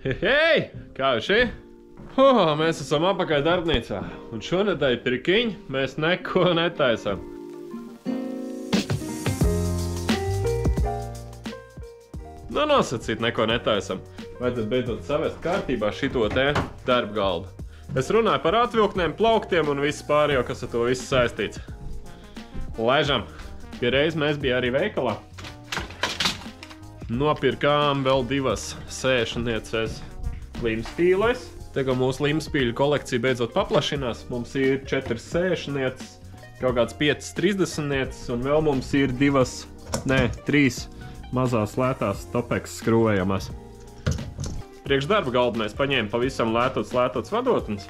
Hei, kā šī? Mēs esam apakaļ darbnīcā, un šonedēļ pirkiņ mēs neko netaisam. Nosacīt neko netaisam. Vajadzētu beidzot savest kārtībā šito te darba galdu. Es runāju par atvilknēm, plauktiem un visu pārējo, kas ar to visu saistīts. Laižam. Pie reiz mēs bija arī veikalā. Nopirkām vēl 2 sēšanieces limspīles. Tagad mūsu limspīļu kolekcija beidzot paplašinās. Mums ir 4 sēšanieces, kaut kāds 5 30-nieces, un vēl mums ir 3 mazās lētās topeks skrūvējamas. Priekš darba galdu mēs paņēmām pavisam lētots vadotnes.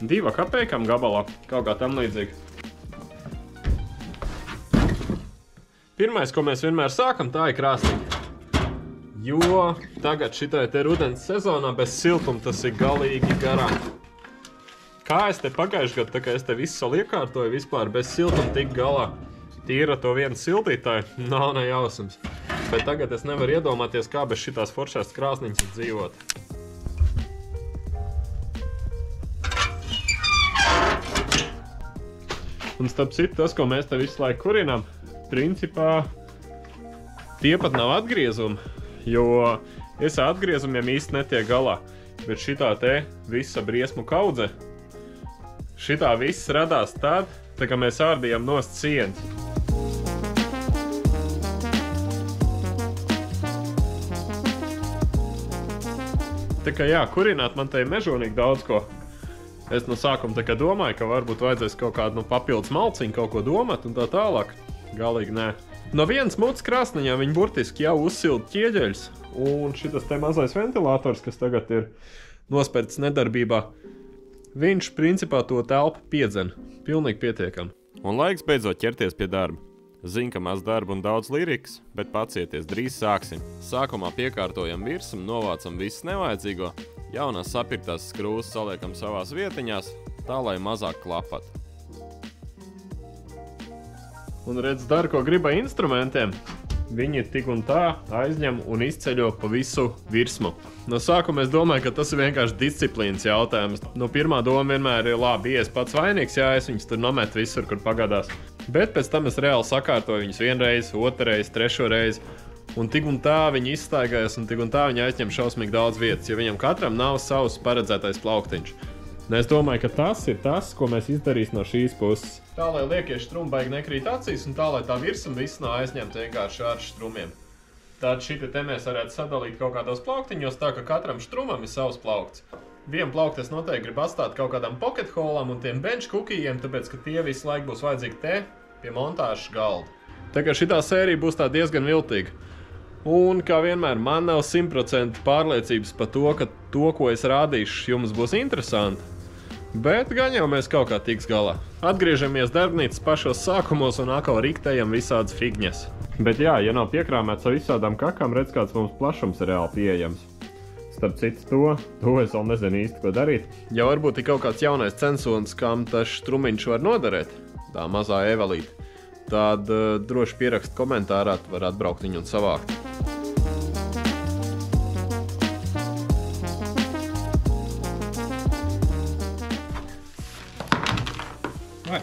2 kapeikam gabalā, kaut kā tam līdzīgi. Pirmais, ko mēs vienmēr sākam, tā ir krāsniņa. Jo tagad šitai te rudens sezonā bez siltuma tas ir galīgi garām. Kā es te pagājuši gadu, tā kā es te visu saliekārtoju vispār bez siltuma tik galā. Tīra to vienu siltītāju, nav ne jausmas. Bet tagad es nevaru iedomāties, kā bez šitās foršās krāsniņas dzīvot. Un starp citu, tas, ko mēs te visu laiku kurinām, principā tie pat nav atgriezumi, jo es ar atgriezumiem īsti netiek galā. Bet šitā te visa briesmu kaudze, šitā viss radās tad, kad mēs ārdījām nost sienas. Tā kā jā, kurināt man te ir mežonīgi daudz ko. Es no sākuma tā kā domāju, ka varbūt vajadzēs kaut kādu papildus malciņu, kaut ko domāt un tā tālāk. Galīgi nē. No vienas mutes krāsniņā viņi burtiski jau uzsilda ķieģeļus, un šitas te mazais ventilators, kas tagad ir nospērts nedarbībā, viņš principā to telpu piedzen. Pilnīgi pietiekam. Un laiks beidzot ķerties pie darba. Zinu, ka maz darba un daudz lirikas, bet pacieties, drīz sāksim. Sākumā piekārtojam virsmu, novācam visu nevajadzīgo, jaunās sapirktās skrūves saliekam savās vietiņās, tā lai mazāk klapat. Un redz, dara, ko grib ar instrumentiem. Viņi tik un tā aizņem un izceļo pa visu virsmu. No sākuma es domāju, ka tas ir vienkārši disciplīnas jautājums. No pirmā doma vienmēr ir labi, ja es pats vainīgs, jā, es viņus tur nometu visur, kur pagadās. Bet pēc tam es reāli sakārtoju viņus 1 reizi, 2 reizi, 3 reizi. Un tik un tā viņi izstaigājas, un tik un tā viņi aizņem šausmīgi daudz vietas, jo viņam katram nav savs paredzētais plauktiņš. Un es domāju, ka tas ir tas, ko mēs izdarīsim no šīs puses. Tā, lai liekie štrumi baigi nekrīt acīs, un tā, lai tā virsma viss nav aizņemta vienkārši ar štrumiem. Tad šite te mēs varētu sadalīt kaut kādos plauktiņos, tā ka katram štrumam ir savs plaukts. Vienu plauktu es noteikti gribu atstāt kaut kādam pocket holam un tiem bench cookijiem, tāpēc, ka tie visu laiku būs vajadzīgi te pie montāžas galda. Tā kā šitā sērija būs tā diezgan viltīga. Un, kā vienmēr, man nav 100% pārliecības par to, ka to, ko es rādīšu, jums būs interesanti. Bet gan jau mēs kaut kā tiks galā. Atgriežamies darbnīcas pašos sākumos un atkal riktējam visādas figņas. Bet jā, ja nav piekrāmēts ar visādām kakām, redz, kāds mums plašums ir reāli pieejams. Starp citu to es vēl nezinu īsti, ko darīt. Ja varbūt ir kaut kāds jaunais censonis, kam tas strumiņš var noderēt, tā mazā evalīte, tad droši pierakst komentārā, var atbraukt viņu un savākt. Vai.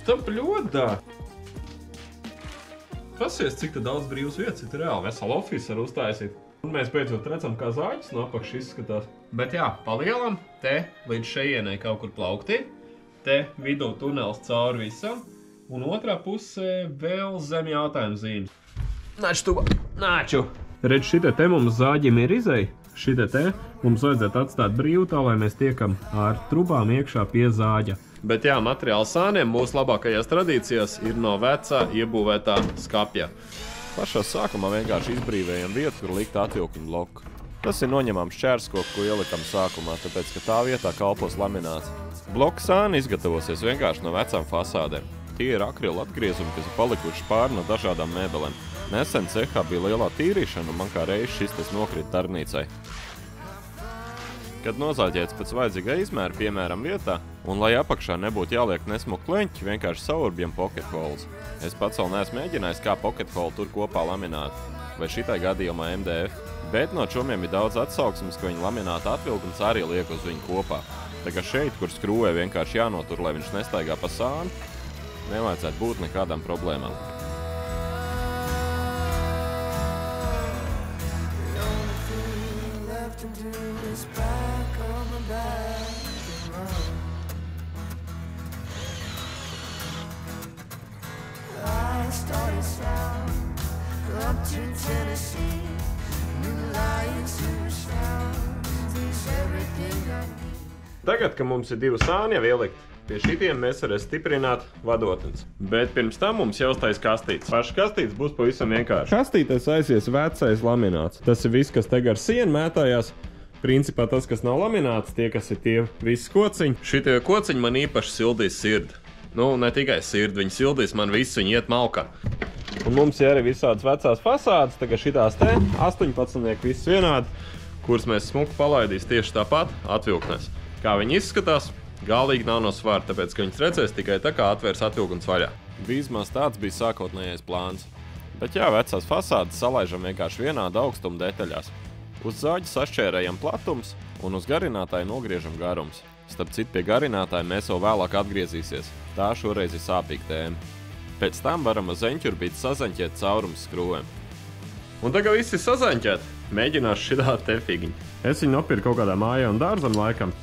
Tā pļodā! Pasies, cik daudz brīvas vietas ir reāli. Veselu ofisu var uztaisīt. Un mēs beidzot redzam, kā zāģis no apakšas izskatās. Bet jā, palielam, te līdz šejienai kaut kur plaukti, te vidū tunels cauri visam, un otrā pusē vēl zem jautājumu zīmes. Nāču tuvā, nāču! Redz, šite te mums zāģim ir izei. Šite te mums vajadzētu atstāt brīvu tā, lai mēs tiekam ar trubām iekšā pie zāģa. Bet jā, materiāli sāniem mūsu labākajās tradīcijās ir no vecā iebūvētā skapja. Pašā sākumā vienkārši izbrīvējam vietu, kur likt atvilkņu bloku. Tas ir noņemams šķērskoku, ko ielikam sākumā, tāpēc, ka tā vietā kalpos lamināts. Bloku sāni izgatavosies vienkārši no vecām fasādēm. Tie ir akrila atgriezumi, kas ir palikuši pāri no dažādām mēbelēm. Nesen cehā bija lielā tīrīšana, un man kā reiz šis tas nokrita darbnīcai. Kad nozāģēts pēc vajadzīgā izmēra, piemēram, vietā, un lai apakšā nebūtu jāliek nesmuki kleņķi, vienkārši saurbjam pocket holes. Es pats vēl neesmu mēģinājis, kā pocket hole tur kopā lamināt, vai šitai gadījumā MDF, bet no čomiem ir daudz atsauksmes, ka viņa lamināta atvilkums arī liek uz viņu kopā. Tā kā šeit, kur skrūvē vienkārši jānotur, lai viņš nestaigā pa sāni, nevajadzētu būt nekādām problēmām. Tagad, kad mums ir 2 sāni jau ielikt, pie šitiem mēs varēsim stiprināt vadotnes. Bet pirms tam mums jāuztais kastītes. Pašas kastītes būs pavisam vienkārši. Kastītēs aizies vecais lamināts. Tas ir viss, kas te gar sienu mētājās. Principā tas, kas nav lamināts, tie, kas ir tie visi kociņi. Šitie kociņi man īpaši sildīs sirdi. Nu, ne tikai sirdi, viņi sildīs man visu, viņi iet malkā. Un mums ir arī visādas vecās fasādes, tagad šitās te 18 viss vienādi, kuras mēs smuki palaidīs tieši tāpat atvilknēs. Kā viņi izskatās, galīgi nav no svara, tāpēc, ka viņas redzēs tikai tā, kā atvērs atvilkums vaļā. Vismaz tāds bija sākotnējais plāns. Bet jā, vecās fasādes salaižam vienkārši vienāda augstuma detaļās. Uz zāģi sašķērējam platums un uz garinātāju nogriežam garums. Starp citu, pie garinātāja mēs jau vēlāk atgriezīsies. Tā šoreiz ir sāpīga tēma. Pēc tam varam uz zeņķurbīti sazaņķēt caurums skrūvēm. Un tagad viss ir sazaņķēt. Mēģināšu šitā te figiņu. Es viņu nopirku kaut kādā mājā un dārzam laikam.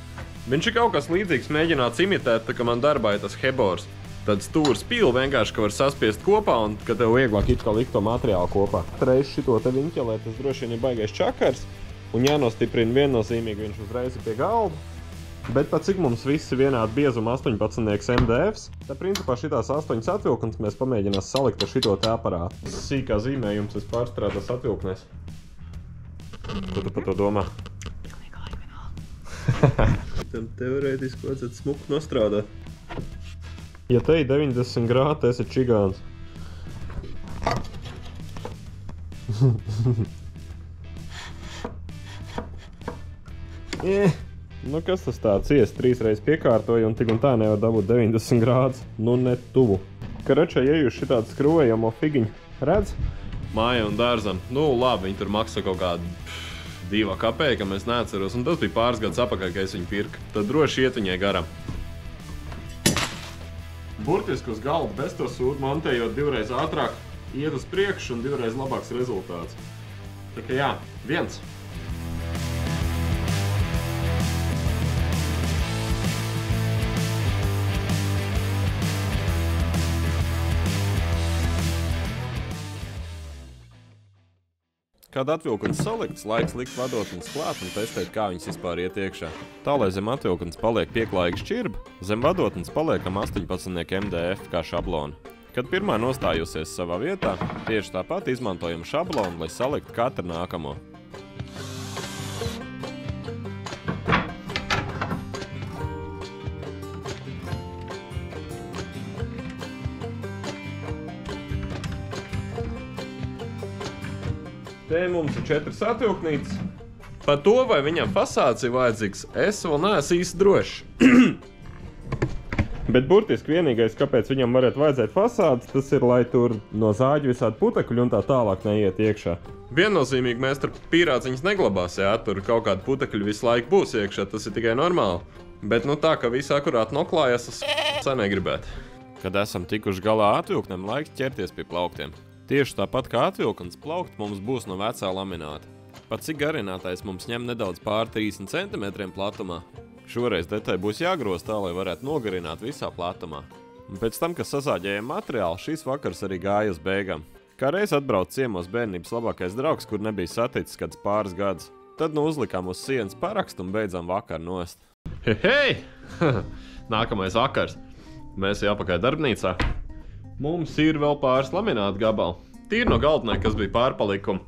Viņš ir kaut kas līdzīgs mēģināts imitēt, tā kā man darbā ir tas hebors. Tad stūra spīli vienkārši, ka var saspiest kopā un ka tev vieglāk it kā likt to materiālu kopā. Reiz šito te viņķelē, tas droši vien ir baigais čakars un jānostiprina viennozīmīgi viņš uzreiz ir pie galda. Bet pat cik mums visi vienādi biezuma 18 MDFs, tad principā šitās 8 atvilknes mēs pamēģinās salikt ar šito te aparātu. Sīkā zīmējums es pārstrādās atvilknēs. Ko tu par to domā? Tam teorētiski vajadzētu smuku nostrādāt. Ja te ir 90 grādi, tas ir čigāns. Nu kas tas tāds ies? 3 reizes piekārtoja un tik un tā nevar dabūt 90 grādus. Nu ne tuvu. Karačā, ja jūs šitādu skrūvējamo figiņu redz? Māja un dārzam. Nu labi, viņi tur maksā kaut kādu 2 kapēka, mēs neatceros. Un tas bija pāris gadus apakaļ, ka es viņu pirku. Tad droši iet viņai garam. Burtiski uz galda bez to sūdu montējot 2 reiz ātrāk, iet uz priekšu un 2 reiz labāks rezultāts. Tā kā jā, 1. Kad atvilkums salikts, laiks likt vadotnes klāt un testēt, kā viņas vispār iet iekšā. Tā, lai zem atvilkums paliek pieklājīga šķirba, zem vadotnes paliekam 18 MDF kā šablona. Kad pirmā nostājusies savā vietā, tieši tāpat izmantojam šablonu, lai saliktu katru nākamo. Te mums ir 4 atvilknītes. Par to, vai viņam fasāds ir vajadzīgs, es vēl neesmu īsti drošs. Bet burtiski vienīgais, kāpēc viņam varētu vajadzēt fasādes, tas ir, lai tur no zāģu visādi putekļi un tā tālāk neiet iekšā. Viennozīmīgi mēs tur pīrāciņas neglabās, jā, tur kaut kādi putekļi visu laiku būs iekšā, tas ir tikai normāli. Bet nu tā, ka viss akurāt noklājas, es negribētu. Kad esam tikuši galā atvilknēm, laiks ķerties pie plauktiem. Tieši tāpat kā atvilknes plaukt mums būs no vecā lamināta. Pat cik garinātais mums ņem nedaudz pār 30 cm platumā. Šoreiz detaļa būs jāgroz tā, lai varētu nogarināt visā platumā. Un pēc tam, kad sazāģējam materiālu, šīs vakars arī gāja uz beigām. Kā reiz atbrauc ciemos bērnības labākais draugs, kur nebija saticis kāds pāris gadus. Tad nu uzlikām uz sienas parakstu un beidzām vakaru nost. Hei! Nākamais vakars. Mēs jau apakaļ darbnīcā. Mums ir vēl pāris laminātu gabali. Tīri no galvenai, kas bija pārpalikumi.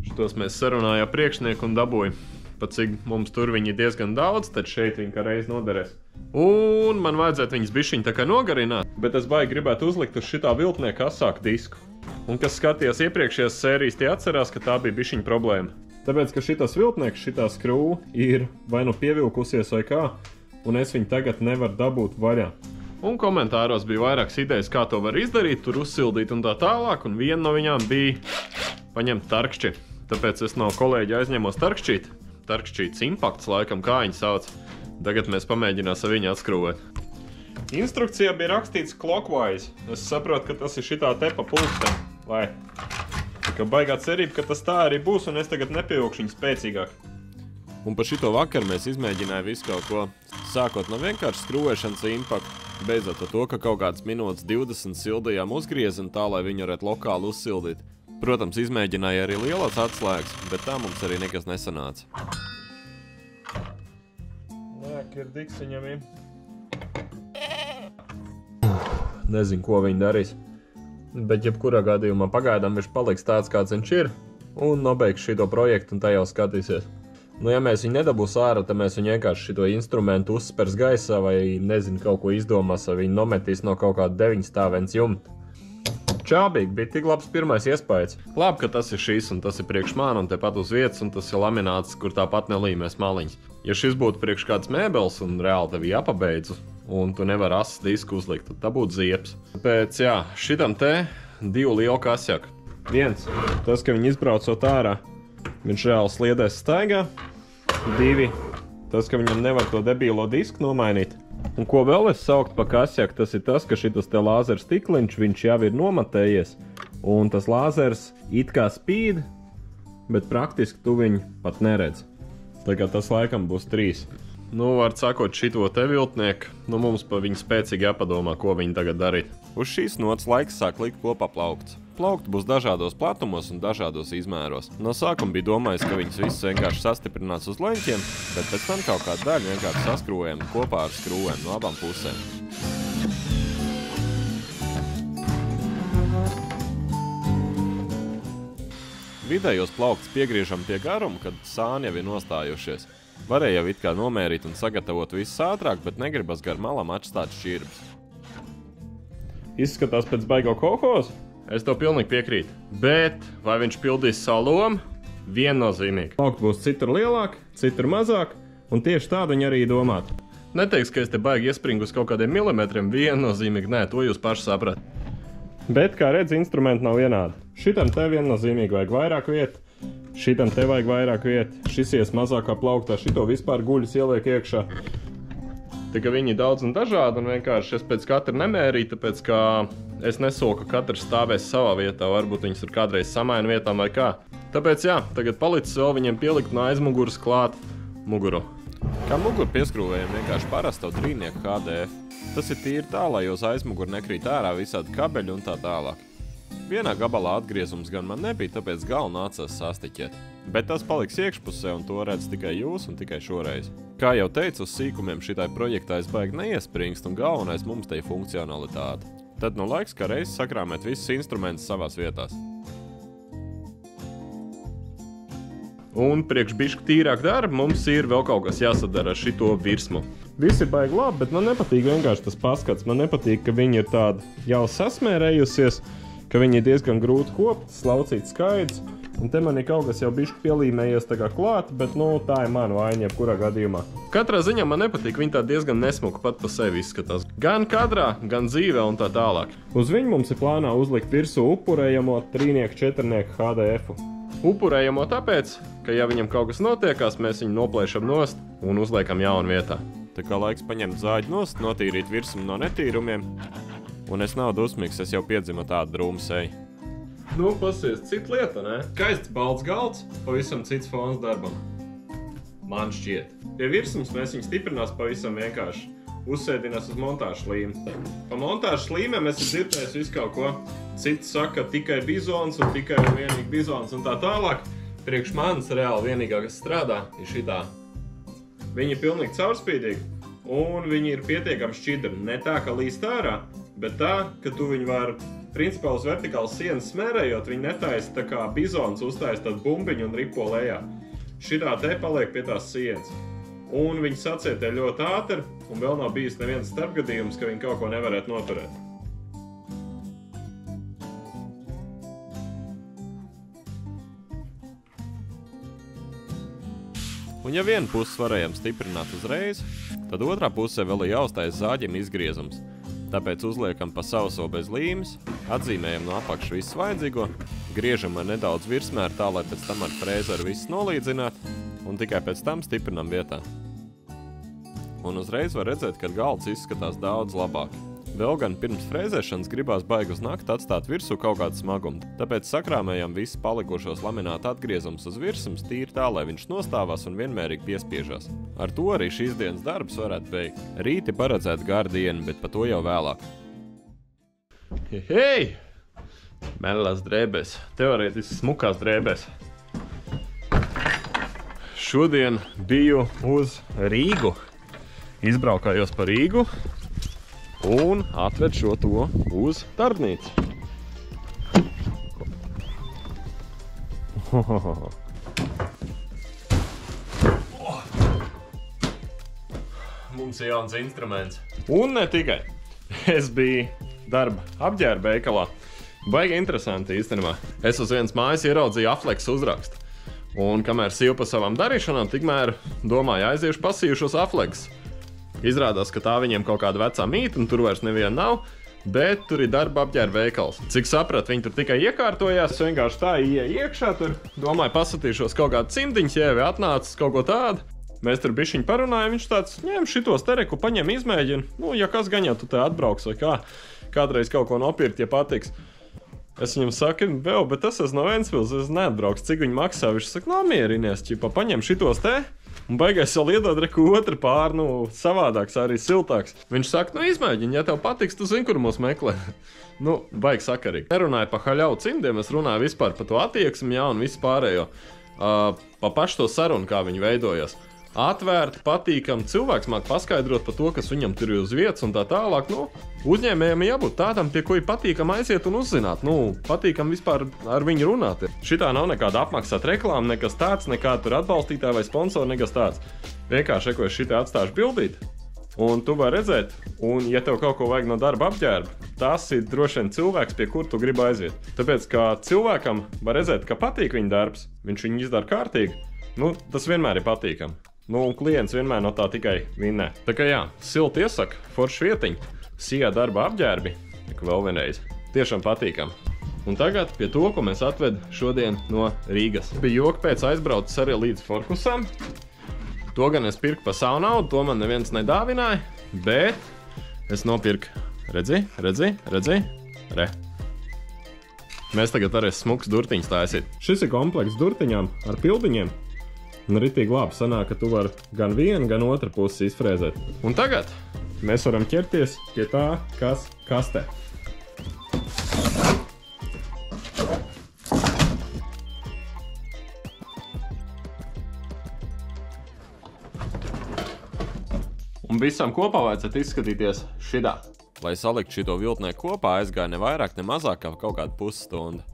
Šitos mēs sarunājām priekšnieku un dabūju. Pat cik mums tur viņi diezgan daudz, tad šeit viņi kā reiz noderēs. Un man vajadzētu viņas bišķiņ tā kā nogarināt, bet es baigi gribētu uzlikt uz šitā viltnieka asāku disku. Un kas skatījās iepriekšējās sērijas, tie atcerās, ka tā bija bišķiņ problēma. Tāpēc, ka šitas viltnieks, šitā skrūva ir vai nu pievilkusies vai kā, un es viņu tagad nevaru dabūt vaļā. Un komentāros bija vairākas idejas, kā to var izdarīt, tur uzsildīt un tā tālāk, un viena no viņām bija paņemt tarkšķi. Tāpēc es no kolēģa aizņemos tarkšķīti. Tarkšķīts impakts, laikam, kā viņi sauc. Tagad mēs pamēģināsim viņu atskrūvēt. Instrukcijā bija rakstīts clockwise. Es saprotu, ka tas ir šitā te pa pulksteni. Lai. Tā kā baigā cerība, ka tas tā arī būs, un es tagad nepievilkšu viņu spēcīgāk. Un par šito vakaru mēs izmēģinājām visu kaut ko. Sākot no vienkārši skrūvēšanas impaktu, beidzot ar to, ka kaut kādas minūtes 20 sildījām uzgriezienu tā, lai viņu varētu lokāli uzsildīt. Protams, izmēģināja arī lielās atslēgas, bet tā mums arī nekas nesanāca. Nē, ir diks viņam ir. Nezinu, ko viņi darīs. Bet jebkurā gadījumā pagaidām viņš paliks tāds, kāds viņš ir, un nobeigs šito projektu un tā jau skatīsies. Nu, ja mēs viņu nedabūs ārā, tad mēs viņu vienkārši šito instrumentu uzspers gaisā vai, nezinu, kaut ko izdomās, vai viņu nometīs no kaut kāda 9 stāvens jumta. Čābīgi, bija tik labs pirmais iespējas. Labi, ka tas ir šīs un tas ir priekš man un tepat uz vietas, un tas ir lamināts, kur tāpat nelīmēs maliņas. Ja šis būtu priekš kāds mēbeles un reāli tev jāpabeidzu, un tu nevar asas disku uzlikt, tad tā būtu ziepes. Tāpēc, jā, šitam te 2 lielu kasjaku. Viens, tas, ka viņi izbraucot ārā, viņš reāli sliedēs staigā. 2, tas, ka viņam nevar to debīlo disku nomainīt. Un ko vēl es saukt pa kasjaku, tas ir tas, ka šitas te lāzera stikliņš, viņš jau ir nomatējies, un tas lāzers it kā spīd, bet praktiski tu viņu pat neredz. Tā kā tas laikam būs 3. Nu, var sakot, šito te viltnieku, nu mums pa viņu spēcīgi jāpadomā, ko viņi tagad darīt. Uz šīs nots laiks sāk likt kopā plaukts. Plaukti būs dažādos platumos un dažādos izmēros. No sākuma bija domājis, ka viņas visus vienkārši sastiprinās uz leņķiem, bet pēc tam kaut kādu daļu vienkārši saskrūvējam kopā ar skrūvēm no abām pusēm. Vidējos plauktus piegriežam pie garuma, kad sāni jau ir nostājušies. Varēja jau it kā nomērīt un sagatavot visus ātrāk, bet negribas gar malam atstāt šķirbas. Izskatās pēc baigo kolhoza? Es tev pilnīgi piekrītu. Bet vai viņš pildīs savu lomu? Viennozīmīgi. Plaukti būs citur lielāki, citur mazāk, un tieši tādu viņi arī domāt. Neteiks, ka es te baigi iespringu uz kaut kādiem milimetriem, viennozīmīgi nē, to jūs paši saprat. Bet, kā redz, instrumenti nav vienādi. Šitam te viennozīmīgi vajag vairāk vietu, šitam te vajag vairāk vietu, šis ies mazākā plauktā, šito vispār guļus ieliek iekšā. Tā kā viņi ir daudz un dažādi, un vienkārši es pēc katra nemērīju, tāpēc kā es nesolu, ka katrs stāvēs savā vietā, varbūt viņas ir kādreiz samaina vietām vai kā. Tāpēc jā, tagad palicis vēl viņiem pielikt no aizmuguras klāt muguru. Kā muguru pieskrūvējam vienkārši parasto trīnieku HDF. Tas ir tīri tā, lai uz aizmuguru nekrīt ārā visādi kabeļi un tā tālāk. Vienā gabalā atgriezums gan man nebija, tāpēc galvu nācās sastiķēt. Bet tas paliks iekšpusē un to redz tikai jūs un tikai šoreiz. Kā jau teicu, uz sīkumiem šitai projektā es baigi neiespringst un galvenais mums te ir funkcionalitāte. Tad nu laiks, kā reiz sakrāmēt visus instrumentus savās vietās. Un priekš bišķi tīrāk darba mums ir vēl kaut kas jāsadara ar šito virsmu. Viss ir baigi labi, bet man nepatīk vienkārši tas paskats. Man nepatīk, ka viņi ir tādi jau sasmērējusies, ka viņi ir diezgan grūti kopt, slaucīt skaidrs. Un te man ir kaut kas jau bišķi pielīmējies tā kā klāt, bet nu tā ir mana vaina jebkurā gadījumā. Katrā ziņā man nepatīk, viņi tā diezgan nesmuka pat pa sevi izskatās. Gan kadrā, gan dzīvē un tā tālāk. Uz viņu mums ir plānā uzlikt virsū upurējamo 3-4 HDF-u. Upurējamo tāpēc, ka ja viņam kaut kas notiekās, mēs viņu noplēšam nost un uzliekam jaunu vietā. Tā kā laiks paņemt zāģi nost, notīrīt virsumu no netīrumiem. Un es nav dusmīgs, es jau piedzimu tādu drūmu seju. Nu, pasies, cita lieta, ne? Skaists balts galds, pavisam cits fons darbam. Man šķiet. Pie virsums mēs viņu stiprinās pavisam vienkārši. Uzsēdinās uz montāžu līmi. Pa montāžu līmēm es esmu dzirdējis visu kaut ko. Cits saka tikai bizons un tikai un vienīgi bizons un tā tālāk. Priekš manis reāli vienīgā, kas strādā, ir šitā. Viņi ir pilnīgi caurspīdīgi un viņi ir pietiekami šķidri. Ne tā, ka līst ārā, bet tā, ka tu viņu var principā uz vertikālas sienas smērējot, viņi netaisa tā kā bizons uztaisa tādu bumbiņu un ripo lejā. Šitā te paliek pie tās sienas. Un viņi sacietē ļoti ātri, un vēl nav bijis neviens starpgadījums, ka viņi kaut ko nevarētu noturēt. Un ja vienu pusi varējām stiprināt uzreiz, tad otrā pusē vēl ir jāuztais zāģim izgriezums. Tāpēc uzliekam pa sauso bez līmes, atzīmējam no apakša visu vajadzīgo, griežam ar nedaudz virsmēru tā, lai pēc tam ar frēzeru visu nolīdzināt, un tikai pēc tam stiprinam vietā. Un uzreiz var redzēt, ka galds izskatās daudz labāk. Vēl gan pirms frēzēšanas gribās baigi uz nakti atstāt virsū kaut kādu smagumu, tāpēc sakrāmējam visu palikušos laminātu atgriezumus uz virsums tīri tā, lai viņš nostāvās un vienmērīgi piespiežās. Ar to arī šīs dienas darbs varētu beigt. Rīti paredzēt garu dienu, bet par to jau vēlāk. Hei! Melnās drēbēs, teorētiski smukās drēbēs. Šodien biju uz Rīgu. Izbraukājos pa Rīgu un atved šo to uz darbnīcu. Mums ir jauns instruments. Un ne tikai. Es biju darba apģērba veikalā. Baigi interesanti īstenībā. Es uz vienas mājas ieraudzīju Afleks uzrakstu. Un kamēr sīvu pa savām darīšanām, tikmēr domāju aiziešu pasījušos Afleks. Izrādās, ka tā viņiem kaut kāda vecā mīta, un tur vairs neviena nav, bet tur ir darba apģērba veikals. Cik saprat, viņi tur tikai iekārtojās, vienkārši tā ieeja iekšā tur. Domāju, pasatīšos kaut kādu cimdiņu, jēvi atnācis kaut ko tādu. Mēs tur bišķiņ parunājam, viņš tāds, ņem šitos tereku, paņem izmēģinu. Nu, ja kas gan jau tu te atbrauks vai kā, kādreiz kaut ko nopirkt, ja patiks. Es viņam saku, vēl, bet tas es no Ventspils, es neatbrauks, cik viņi maksā. Viņš saka, nomierinies, ķipa, paņem šitos te. Un beigās vēl iedod reku otru pār, savādāks, arī siltāks. Viņš saka, izmēģini, ja tev patiks, tu zini, kur mūs meklē. Baigi sakarīgi. Nerunāju pa haļauju cimdiem, es runāju vispār pa to attieksmi, jā, un visu pārējo. Pa pašu to sarunu, kā viņi veidojas. Atvērti, patīkami, cilvēks māk paskaidrot par to, kas viņam tur ir uz vietas un tā tālāk. Uzņēmējiem jābūt tādam, pie ko ir patīkam aiziet un uzzināt. Patīkam vispār ar viņu runāt. Šitā nav nekāda apmaksāta reklāma, nekas tāds, nekāda tur atbalstītāja vai sponsori, nekas tāds. Vienkārši, ko es šitā atstāšu bildīt, un tu vari redzēt, un ja tev kaut ko vajag no darba apģērba, tas ir droši vien cilvēks, pie kur tu gribi aiziet. Tāpēc, kā cilvēkam var redzēt, ka patīk viņa darbs, viņš viņu izdara kārtīgi, tas vienmēr ir patīkam. Un klients vienmēr no tā tikai vinnē. Tā kā jā, silti iesaka, forši vietiņi, sijā darba apģērbi, vēl vienreiz. Tiešām patīkam. Un tagad pie to, ko mēs atved šodien no Rīgas. Bija joki pēc aizbraucis arī līdz Forkusam. To gan es pirku pa savu naudu, to man neviens nedāvināja, bet es nopirku, redzi, re. Mēs tagad arī smuks durtiņus taisīt. Šis ir komplekts durtiņām ar pildiņiem. Un ritīgi labi sanāk, ka tu vari gan vienu, gan otru pusi izfrēzēt. Un tagad mēs varam ķerties pie tā, kas kastē. Un visam kopā vajadzētu izskatīties šidā. Lai salikt šito viltnē kopā, aizgāja ne vairāk, ne mazāk kā kaut kādu pusstundu.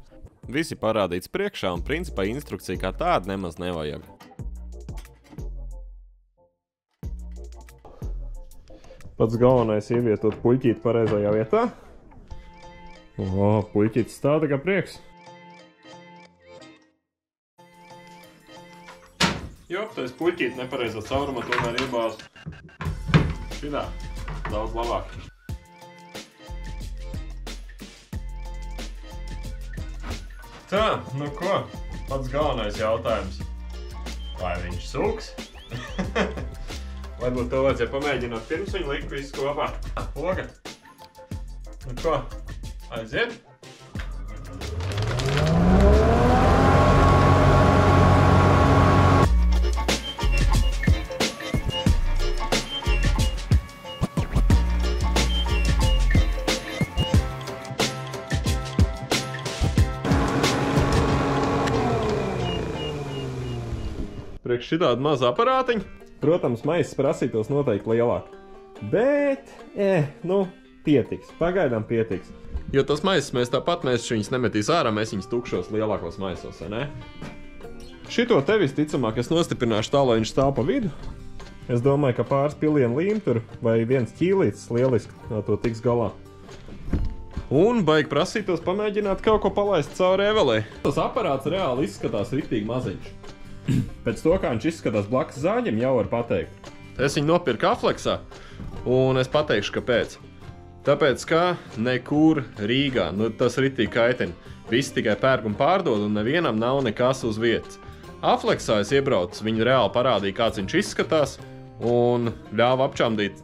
Visi parādīts priekšā un principā instrukcija kā tāda nemaz nevajag. Pats galvenais ievietot puļķīti pareizajā vietā. Puļķītis stāda kā prieks. Tais puļķīti nepareizā cauruma tomēr iebāz šidā. Daudz labāk. Tā, ko? Pats galvenais jautājums. Vai viņš suks? Varbūt to vajadzēja pamēģināt pirms viņu likt visu kopā. Poga. Ko? Aiziet? Priekš šitādu mazu aparātiņu. Protams, maizes prasītos noteikti lielāk. Bet, pietiks. Pagaidām pietiks. Jo tas maizes mēs viņus nemetīs ārā, mēs viņus tukšos lielākos maisos, vai ne? Šito te visticamāk es nostiprināšu tā, lai viņš stāv pa vidu. Es domāju, ka pāris pilienu līm tur vai viens ķīlītis lieliski to tiks galā. Un baigi prasītos pamēģināt kaut ko palaist cauri evelē. Tas aparāts reāli izskatās riktīgi maziņš. Pēc to, kā viņš izskatās blakus zāģim, jau var pateikt. Es viņu nopirku Afleksā, un es pateikšu, kāpēc. Tāpēc, ka nekur Rīgā, tas ritīgi kaitina. Visi tikai pērk un pārdod, un nevienam nav nekas uz vietas. Afleksā es iebraucu, viņi reāli parādīja, kāds viņš izskatās, un ļāva apčamdīt,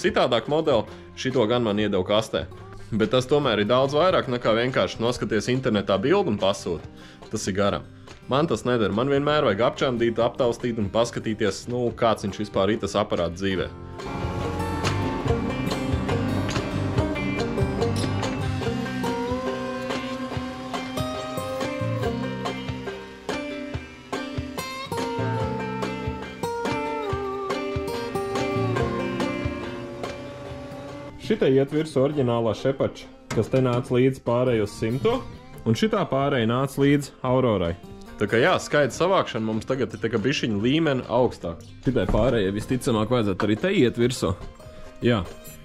citādāk modeli. Šito gan man iedeva kastē. Bet tas tomēr ir daudz vairāk nekā vienkārši noskaties internetā bildi un pasūti. Tas ir garam. Man tas nedara. Man vienmēr vajag apčamdīt, aptaustīt un paskatīties, kāds viņš vispār ir tas aparāts dzīvē. Šitai iet virsū oriģinālā šepača, kas te nāca līdz pārēj uz 100, un šitā pārēj nāca līdz Aurorai. Tā kā jā, skaita savākšana mums tagad ir tā kā bišķiņa līmeni augstāk. Šitai pārējai visticamāk vajadzētu arī te iet virsū. Jā,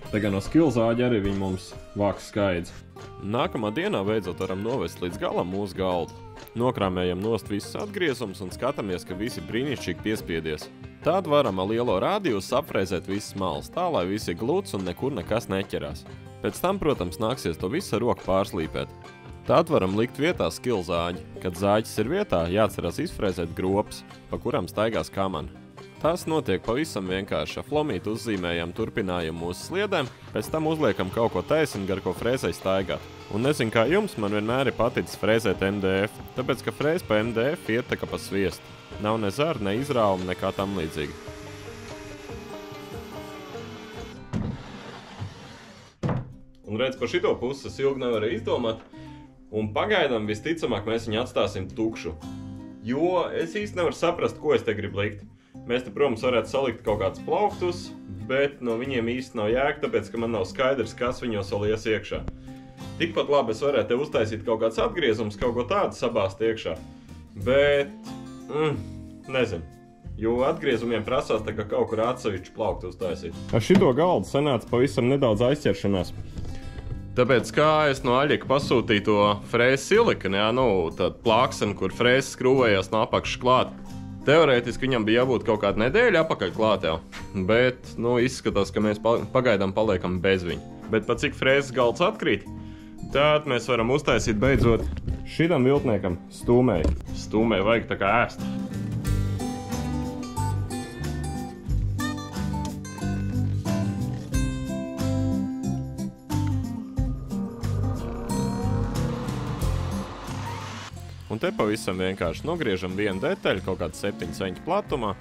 tā kā no skilzāģa arī viņi mums vāks skaidrs. Nākamā dienā beidzot varam novest līdz galam mūsu galdu. Nokrāmējam nost visus atgriezumus un skatāmies, ka visi brīnišķīgi piespiedies. Tad varam ar lielo rādījus apfrēzēt visas malas, tā lai visi ir glūts un nekur nekas neķerās. Pēc tam, protams, nāksies to visu ar roku pārslīpēt. Tad varam likt vietā skilzāģi. Kad zāģis ir vietā, jāatcerās izfrēzēt gropes, pa kuram staigās kamana. Tas notiek pavisam vienkārši. Flomīti uzzīmējam turpinājumu mūsu sliedēm, pēc tam uzliekam kaut ko taisnu, gar ko frēzei staigāt. Un nezinu kā jums, man vienmēr ir paticis frēzēt MDF, tāpēc ka frēze pa MDF iet tā kā pa sviestu. Nav ne zara, ne izrāuma, nekā tam līdzīga. Un redz, pa šito pusi es ilgi nevarēju izdomāt, un pagaidām visticamāk mēs viņu atstāsim tukšu. Jo es īsti nevaru saprast, ko es te gribu likt. Mēs te, protams, varētu salikt kaut kādus plauktus, bet no viņiem īsti nav jēga, tāpēc, ka man nav skaidrs, kas viņos vēl ies iekšā. Tikpat labi es varētu te uztaisīt kaut kāds apgriezums, kaut ko tādu sabāzt iekšā. Bet, nezinu, jo atgriezumiem prasās tā kā kaut kur atsevišķu plauktu uztaisīt. Ar šito galdu sanāca pavisam nedaudz aizķeršanās. Tāpēc, kā es no Aļika pasūtīju to frēzi silikonu, tādu plākseni, kur frēzes skrūvējās no apakšas klāt. Teorētiski viņam bija jābūt kaut kādu nedēļu apakaļ klāt jau, bet, izskatās, ka mēs pagaidām paliekam bez viņa. Bet pat cik frēzes galds atkrīt, tad mēs varam uztaisīt beidzot šitam viltniekam stūmēju. Stūmēju vajag tā kā ēst. Un te pavisam vienkārši nogriežam vienu detaļu kaut kādu 7 cm platumā,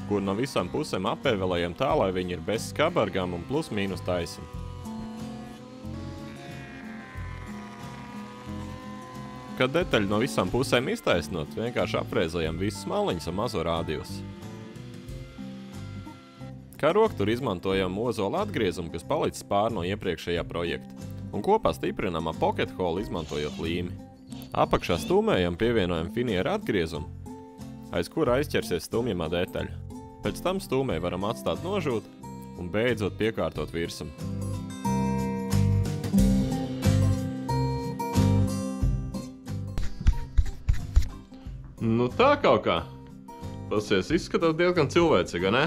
kur no visām pusēm apēvelējam tā, lai viņi ir bez skabargām un plus mīnus taisni. Kad detaļu no visām pusēm iztaisnot, vienkārši apfrēzējam visas maliņas ar mazo rādījusu. Kā rokturu izmantojam ozola atgriezumu, kas palicis pār no iepriekšējā projekta, un kopā stiprinam ar pocket hole, izmantojot līmi. Apakšā stūmējam pievienojam finieru atgriezumu, aiz kura aizķersies stūmjamā detaļa. Pēc tam stūmēju varam atstāt nožūt un beidzot piekārtot virsmu. Tā kaut kā. Pasies, izskatās diezgan cilvēcīga, ne?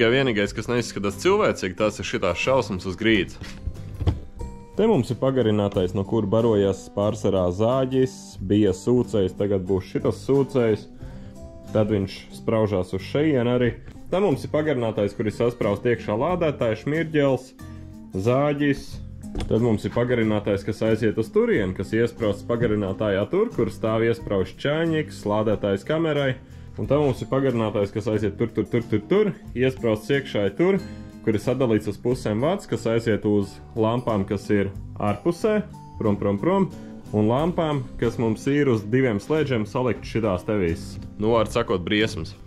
Vienīgais, kas neizskatās cilvēcīgi, tas ir šitās šausmas uz grīdas. Te mums ir pagarinātais, no kura barojās pārsvarā zāģis, bija sūcējs, tagad būs šitas sūcējs, tad viņš spraužās uz šejienu arī. Te mums ir pagarinātais, kur ir saspraust iekšā lādētājs, šmirģels, zāģis. Tad mums ir pagarinātais, kas aiziet uz turienu, kas iesprausts pagarinātājā tur, kur stāv iesprausts čāņiks, lādētājs kamerai. Un tā mums ir pagarinātājs, kas aiziet tur, iesprausts iekšā tur, kur ir sadalīts uz pusēm vats, kas aiziet uz lampām, kas ir ārpusē, prom, un lampām, kas mums ir uz 2 slēdžiem salikt šitās tevīs. Var sakot, briesmas.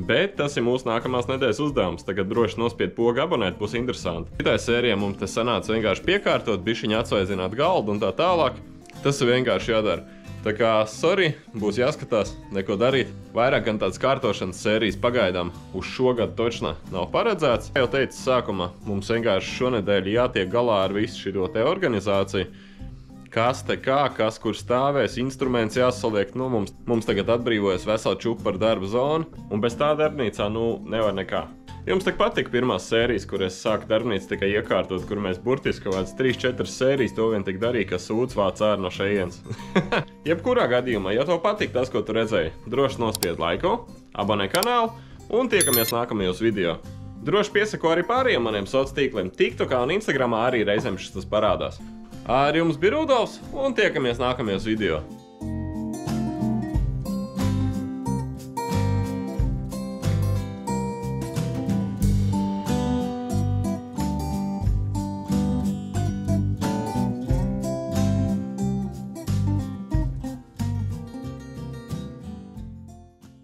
Bet tas ir mūsu nākamās nedēļas uzdevums. Tagad droši nospied pogu abonēt, būs interesanti. Šitai sērijai mums te sanāca vienkārši piekārtot, bišķiņi atsvaizināt galdu un tā tālāk. Tas ir vienkārši jādara. Tā kā, sorry, būs jāskatās, neko darīt. Vairāk gan tādas kārtošanas sērijas pagaidām uz šogad točnā nav paredzēts. Jau teicu sākumā, mums vienkārši šonedēļ jātiek galā ar visu šito te organizāciju. kas te kā, kas kur stāvēs, instruments jāsaliek. Nu, mums tagad atbrīvojas vesela čupa ar darba zonu, un bez tā darbnīcā, nevar nekā. Jums tak patika pirmās sērijas, kur es sāku darbnīcu tikai iekārtot, kur mēs burtiski kaut kāds 3-4 sērijas to vien tik darīja, ka sūds vāc ārā no šejienes. Jebkurā gadījumā, ja tev patika tas, ko tu redzēji, droši nospied laiku, abonē kanālu un tiekamies nākamajos video. Droši piesako arī pārējiem maniem sociāliem tīkliem, TikTokā un Instagramā arī reizēm šis tas parādās. Ar jums bija Rudolfs un tiekamies nākamajos video.